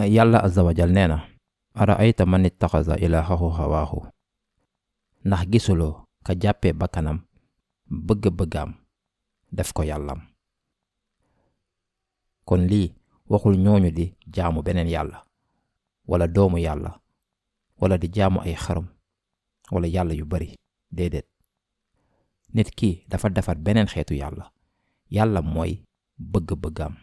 yàlla azza wa jal nee na araayta man ittaxaza ilaahahu hawaahu ndax gisuloo ka jàppee bakkanam bëgg-bëggaam def ko yàllam. kon lii waxul ñooñu di jaamu beneen yàlla wala doomu yàlla wala di jaamu ay xarum wala yàlla yu bari. déedéet, nit ki dafa defar beneen xeetu yàlla. yàlla mooy bëgg-bëggaam.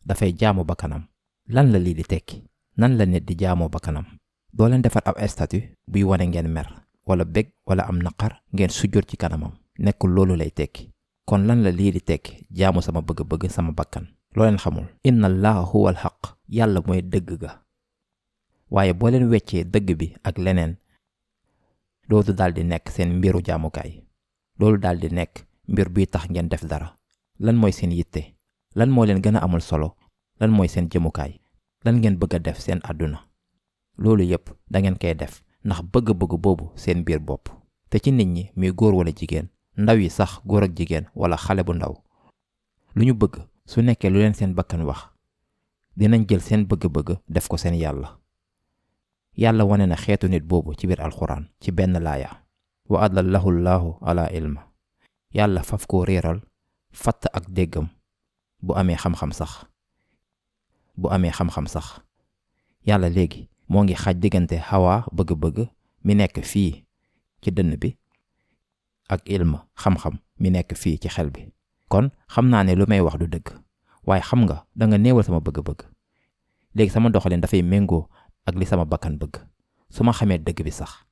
dafay jaamu bakkanam. lan la lii di tekki? nan la nit di jaamoo bakkanam? doo leen defar ab statut buy wane ngeen mer wala bég wala am naqar ngeen sujjóot ci kanamam. nekkul loolu lay tekki. kon lan la lii di tekki jaamu sama bëgg-bëgg sama bakkan? loo leen xamul. inna allaha huwal xaq. yàlla mooy dëgg ga. waaye boo leen weccee dëgg bi ak leneen loolu daal di nekk seen mbiru jaamukaay. loolu daal di nekk mbir buy tax ngeen def dara. lan mooy seen yitte? lan moo leen gën a amul solo? lan mooy seen jëmukaay? lan ngeen bëgg a def seen àdduna? loolu yépp da ngeen koy def ndax bëgg-bëgg boobu seen biir bopp. te ci nit ñi muy góor wala jigéen, ndaw yi sax góor ak jigéen wala xale bu ndaw, lu ñu bëgg su nekkee lu leen seen bakkan wax, dinañ jël seen bëgg-bëgg def ko seen yàlla. yàlla wane na xeetu nit boobu ci biir alxuraan ci benn laaya. wa adallahu llaahu ala ilma. yàlla faf koo réeral fatt ak déggam bu amee xam-xam sax. yàlla léegi moo ngi xaaj diggante xawaa bëgg-bëgg mi nekk fii ci dënn bi ak ilma xam-xam mi nekk fii ci xel bi. kon xam naa ne lu may wax du dëgg, waaye xam nga danga néewal sama bëgg-bëgg. léegi sama doxalin dafay méngoo ak li sama bakkan bëgg su ma xamee dëgg bi sax.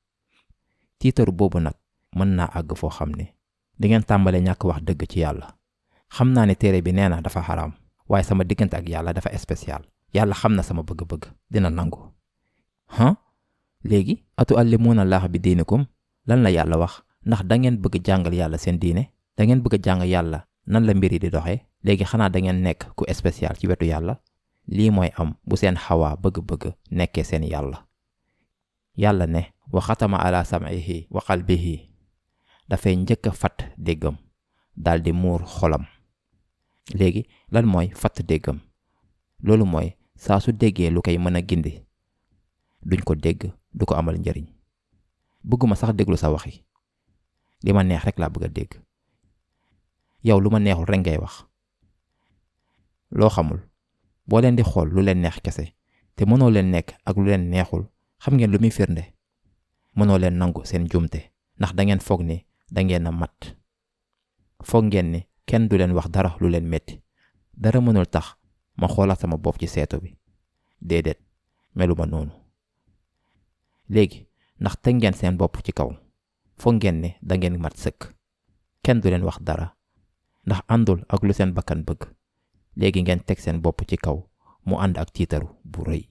tiitaru boobu nag mën naa àgg foo xam ne di ngeen tàmbale ñàkk wax dëgg ci yàlla. xam naa ne téere bi nee na dafa xaraam, waaye sama diggante ak yàlla dafa spécial. yàlla xam na sama bëgg-bëgg dina nangu. léegi atuallimuuna llaaha bi diinikum. lan la yàlla wax? ndax da ngeen bëgg jàngal yàlla seen diine? da ngeen bëgg jàng yàlla nan la mbir yi di doxee? léegi xanaa da ngeen nekk ku spécial ci wetu yàlla? lii mooy am bu seen xawaa bëgg-bëgg nekkee seen yàlla. yàlla ne wa xatama ala sam'ihi wa qalbihi. dafay njëkk a fatt déggam daal di muur xolam. léegi lan mooy fatt déggam? loolu mooy saa su déggee lu koy mën a gindi duñ ko dégg, du ko amal njariñ. bëgguma sax déglu sa waxi. li ma neex rek laa bëgg a dégg. yow lu ma neexul rek ngay wax. loo xamul, boo leen di xool lu leen neex kese te mënoo leen nekk ak lu leen neexul, xam ngeen lu muy firnde? mënoo leen nangu seen jumte ndax da ngeen foog ni da ngeen a mat. foog ngeen ni kenn du leen wax dara lu leen metti. dara mënul tax ma xoolaat sama bopp ci seetu bi. déedéet, meluma noonu. léegi ndax teg ngeen seen bopp ci kaw, foog ngeen ne da ngeen mat sëkk. kenn du leen wax dara ndax àndul ak lu seen bakkan bëgg. léegi ngeen teg seen bopp ci kaw mu ànd ak tiitaru bu rëy.